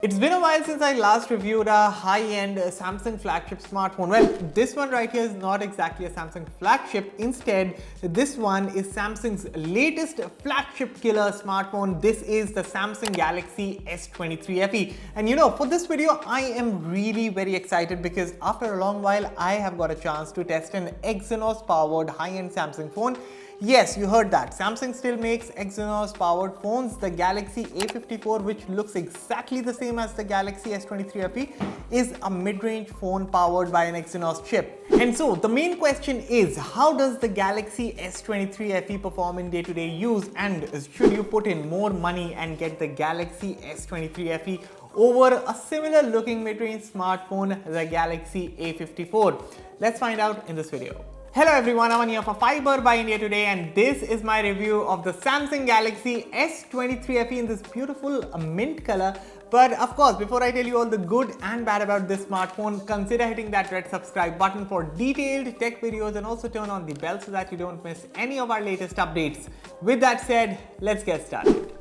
It's been a while since I last reviewed a high-end Samsung flagship smartphone. Well, this one right here is not exactly a Samsung flagship. Instead, this one is Samsung's latest flagship killer smartphone. This is the Samsung Galaxy S23 FE. And you know, for this video, I am really very excited because after a long while, I have got a chance to test an Exynos-powered high-end Samsung phone. Yes, you heard that. Samsung still makes Exynos-powered phones. The Galaxy A54, which looks exactly the same as the Galaxy S23 FE, is a mid-range phone powered by an Exynos chip. And so, the main question is, how does the Galaxy S23 FE perform in day-to-day use? And should you put in more money and get the Galaxy S23 FE over a similar looking mid-range smartphone, the Galaxy A54? Let's find out in this video. Hello everyone, I'm here for Fiiber by India Today, and this is my review of the Samsung Galaxy S23 FE in this beautiful mint color. But of course, before I tell you all the good and bad about this smartphone, consider hitting that red subscribe button for detailed tech videos and also turn on the bell so that you don't miss any of our latest updates. With that said, let's get started.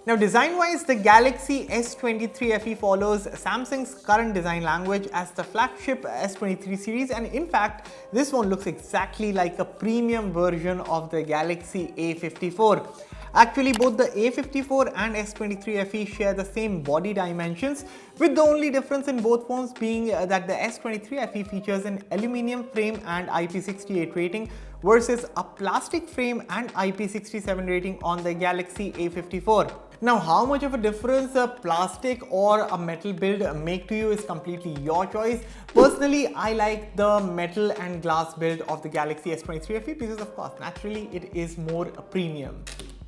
Now, design-wise, the Galaxy S23 FE follows Samsung's current design language as the flagship S23 series, and in fact, this one looks exactly like a premium version of the Galaxy A54. Actually, both the A54 and S23 FE share the same body dimensions, with the only difference in both phones being that the S23 FE features an aluminium frame and IP68 rating versus a plastic frame and IP67 rating on the Galaxy A54. Now, how much of a difference a plastic or a metal build make to you is completely your choice. Personally, I like the metal and glass build of the Galaxy S23 FE because, of course, naturally it is more premium.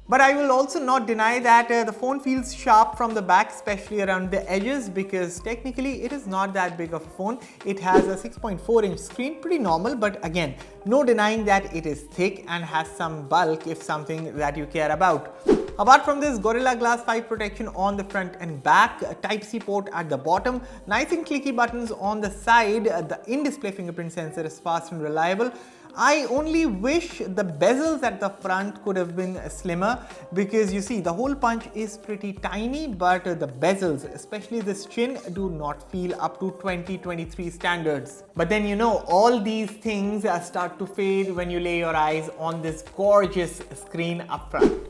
But I will also not deny that the phone feels sharp from the back, especially around the edges, because technically it is not that big of a phone. It has a 6.4-inch screen, pretty normal, but again, no denying that it is thick and has some bulk if something that you care about. Apart from this, Gorilla Glass 5 protection on the front and back, a Type-C port at the bottom, nice and clicky buttons on the side, the in-display fingerprint sensor is fast and reliable. I only wish the bezels at the front could have been slimmer, because you see the hole punch is pretty tiny, but the bezels, especially this chin, do not feel up to 2023 standards. But then you know, all these things start to fade when you lay your eyes on this gorgeous screen up front.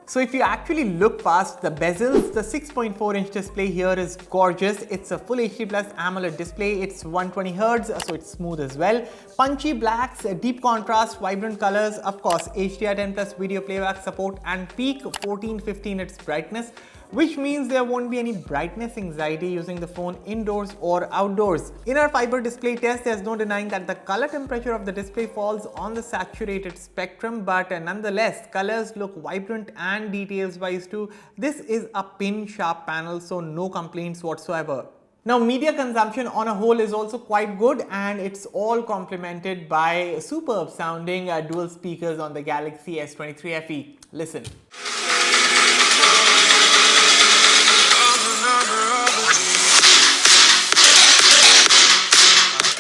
So if you actually look past the bezels, the 6.4-inch display here is gorgeous. It's a full HD plus Amoled display. It's 120Hz, so it's smooth as well. Punchy blacks, deep contrast, vibrant colors, of course, HDR10 plus video playback support, and peak 1450 nits brightness, which means there won't be any brightness anxiety using the phone indoors or outdoors. In our Fiiber display test, there's no denying that the color temperature of the display falls on the saturated spectrum, but nonetheless, colors look vibrant and details wise too. This is a pin sharp panel, so no complaints whatsoever. Now, media consumption on a whole is also quite good, and it's all complemented by superb sounding dual speakers on the Galaxy S23 FE. Listen.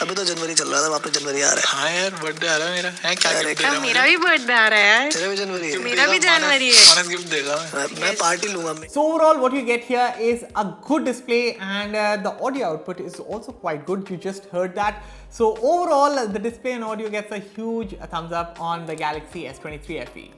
अभी तो जनवरी चल रहा था, वापस जनवरी आ रहा है। हाँ यार, बर्थडे आ रहा है मेरा। है क्या गिफ्ट देगा? मेरा भी बर्थडे आ रहा है यार। तेरा भी जनवरी है? मेरा भी जनवरी है। बोनस गिफ्ट देगा मैं पार्टी लूंगा मैं। So overall, what you get here is a good display, and the audio output is also quite good. You just heard that. So overall, the display and audio gets a huge thumbs up on the Galaxy S23 FE.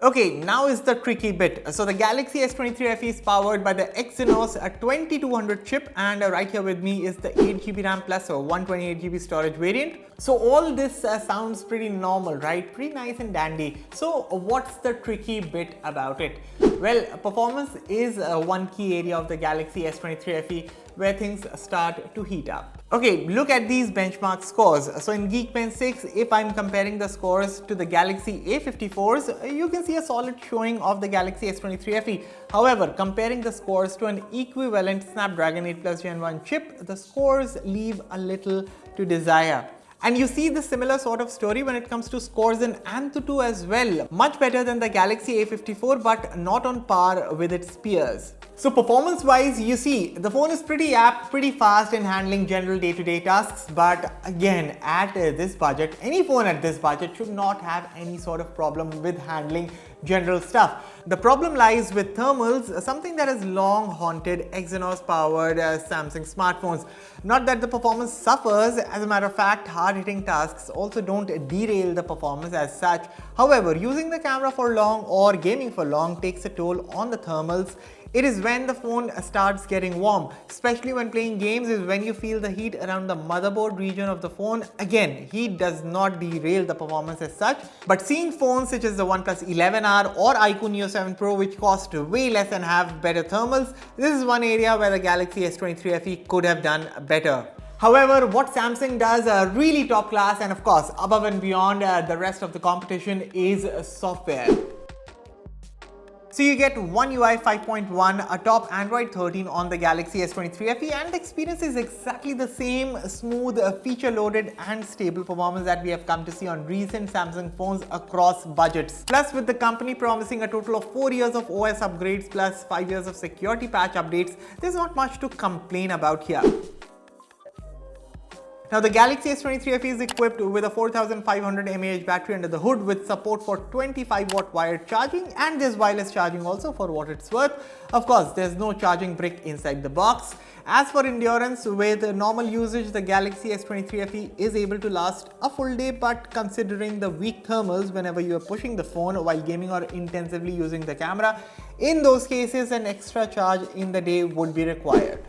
Okay, now is the tricky bit. So the Galaxy S23 FE is powered by the Exynos 2200 chip, and right here with me is the 8GB RAM plus 128GB storage variant. So all this sounds pretty normal, right? Pretty nice and dandy. So what's the tricky bit about it? Well, performance is one key area of the Galaxy S23 FE where things start to heat up. Okay, look at these benchmark scores. So in Geekbench 6, if I'm comparing the scores to the Galaxy A54s, you can see a solid showing of the Galaxy S23 FE. However, comparing the scores to an equivalent Snapdragon 8 Plus Gen 1 chip, the scores leave a little to desire. And you see the similar sort of story when it comes to scores in Antutu as well. Much better than the Galaxy A54 but not on par with its peers. So performance wise, you see the phone is pretty apt, pretty fast in handling general day-to-day tasks, but again at this budget, any phone at this budget should not have any sort of problem with handling general stuff. The problem lies with thermals, something that has long haunted Exynos-powered Samsung smartphones. Not that the performance suffers, as a matter of fact, hard-hitting tasks also don't derail the performance as such. However, using the camera for long or gaming for long takes a toll on the thermals. It is when the phone starts getting warm, especially when playing games, is when you feel the heat around the motherboard region of the phone. Again, heat does not derail the performance as such, but seeing phones such as the OnePlus 11R or iQOO Neo 7 Pro, which cost way less and have better thermals, this is one area where the Galaxy S23 FE could have done better. However, what Samsung does really top class and of course above and beyond the rest of the competition is software. So you get One UI 5.1 atop Android 13 on the Galaxy S23 FE, and the experience is exactly the same smooth, feature-loaded and stable performance that we have come to see on recent Samsung phones across budgets. Plus, with the company promising a total of 4 years of OS upgrades plus 5 years of security patch updates, there's not much to complain about here. Now, the Galaxy S23 FE is equipped with a 4500 mAh battery under the hood with support for 25-watt wired charging, and there's wireless charging also for what it's worth. Of course, there's no charging brick inside the box. As for endurance, with normal usage, the Galaxy S23 FE is able to last a full day, but considering the weak thermals whenever you are pushing the phone while gaming or intensively using the camera, in those cases an extra charge in the day would be required.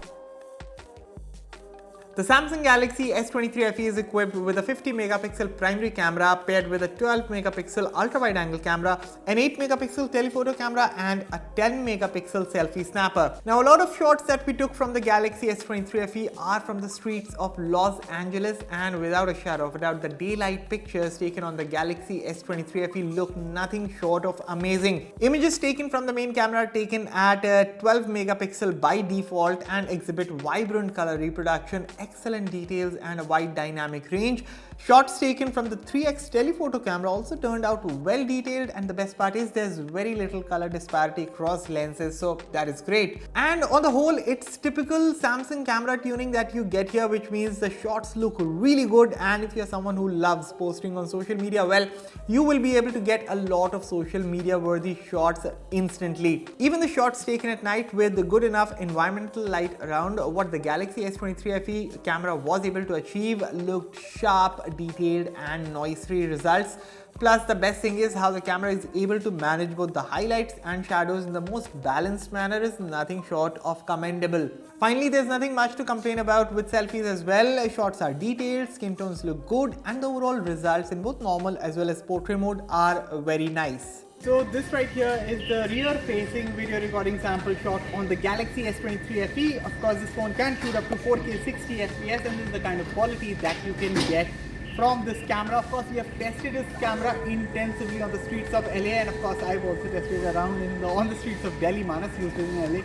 The Samsung Galaxy S23 FE is equipped with a 50 megapixel primary camera paired with a 12 megapixel ultra-wide angle camera, an 8 megapixel telephoto camera and a 10 megapixel selfie snapper. Now, a lot of shots that we took from the Galaxy S23 FE are from the streets of Los Angeles, and without a shadow of a doubt, the daylight pictures taken on the Galaxy S23 FE look nothing short of amazing. Images taken from the main camera are taken at 12 megapixel by default and exhibit vibrant color reproduction, excellent details and a wide dynamic range. Shots taken from the 3x telephoto camera also turned out well detailed, and the best part is there's very little color disparity across lenses, so that is great. And on the whole, it's typical Samsung camera tuning that you get here, which means the shots look really good, and if you're someone who loves posting on social media, well, you will be able to get a lot of social media worthy shots instantly. Even the shots taken at night with good enough environmental light around, what the Galaxy S23 FE camera was able to achieve looked sharp, detailed and noise-free results. Plus, the best thing is how the camera is able to manage both the highlights and shadows in the most balanced manner is nothing short of commendable. Finally, there's nothing much to complain about with selfies as well. Shots are detailed, skin tones look good, and the overall results in both normal as well as portrait mode are very nice. So this right here is the rear-facing video recording sample shot on the Galaxy S23 FE. Of course, this phone can shoot up to 4K 60 FPS, and this is the kind of quality that you can get from this camera. Of course, we have tested this camera intensively on the streets of LA, and of course, I've also tested it around on the streets of Delhi. Manas used it in LA.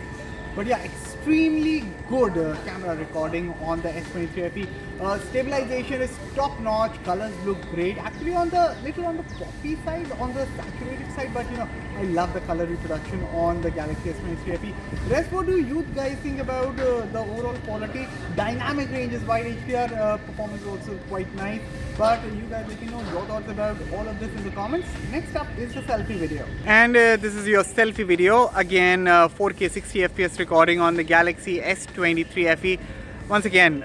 But yeah, extremely good camera recording on the S23 FE. Stabilization is top notch, colors look great. Actually on the poppy side, on the saturated side, but you know, I love the color reproduction on the Galaxy S23 FE. Rest, what do you guys think about the overall quality? Dynamic range is wide, HDR performance is also quite nice. But you guys let me know your thoughts about all of this in the comments. Next up is the selfie video. And this is your selfie video. Again, 4K 60 FPS recording on the Galaxy S23 FE. Once again,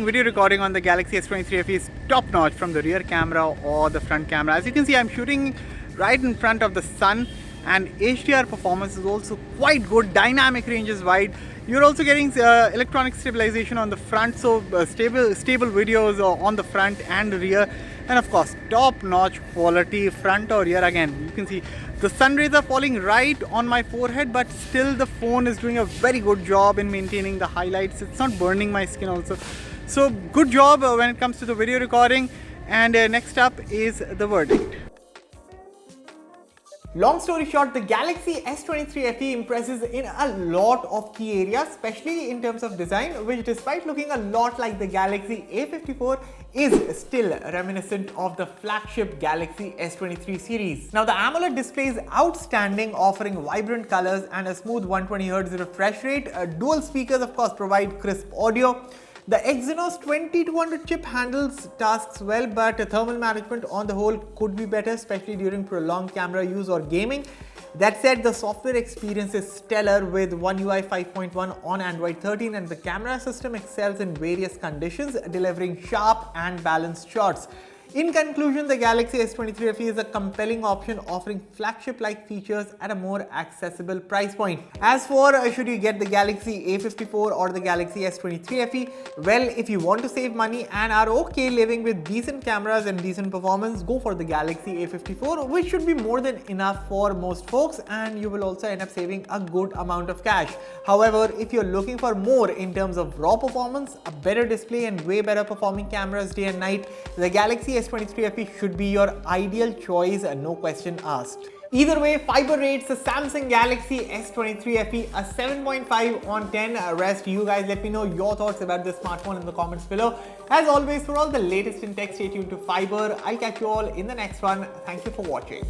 video recording on the Galaxy S23 FE is top notch from the rear camera or the front camera. As you can see, I'm shooting right in front of the sun, and HDR performance is also quite good. Dynamic range is wide. You're also getting electronic stabilization on the front, so stable videos on the front and rear, and of course top-notch quality front or rear. Again, you can see the sun rays are falling right on my forehead, but still the phone is doing a very good job in maintaining the highlights. It's not burning my skin also, so good job when it comes to the video recording. And next up is the verdict. Long story short, the Galaxy S23 FE impresses in a lot of key areas, especially in terms of design, which despite looking a lot like the Galaxy A54 is still reminiscent of the flagship Galaxy S23 series. Now the AMOLED display is outstanding, offering vibrant colors and a smooth 120Hz refresh rate. Dual speakers of course provide crisp audio. The Exynos-2200 chip handles tasks well, but thermal management on the whole could be better, especially during prolonged camera use or gaming. That said, the software experience is stellar with One UI 5.1 on Android 13, and the camera system excels in various conditions, delivering sharp and balanced shots. In conclusion, the Galaxy S23 FE is a compelling option, offering flagship-like features at a more accessible price point. As for should you get the Galaxy A54 or the Galaxy S23 FE, well, if you want to save money and are okay living with decent cameras and decent performance, go for the Galaxy A54, which should be more than enough for most folks, and you will also end up saving a good amount of cash. However, if you're looking for more in terms of raw performance, a better display and way better performing cameras day and night, the Galaxy S23 FE should be your ideal choice, no question asked. Either way, Fiiber rates the Samsung Galaxy S23 FE a 7.5 on 10. Rest, you guys let me know your thoughts about this smartphone in the comments below. As always, for all the latest in tech, stay tuned to Fiiber. I'll catch you all in the next one. Thank you for watching.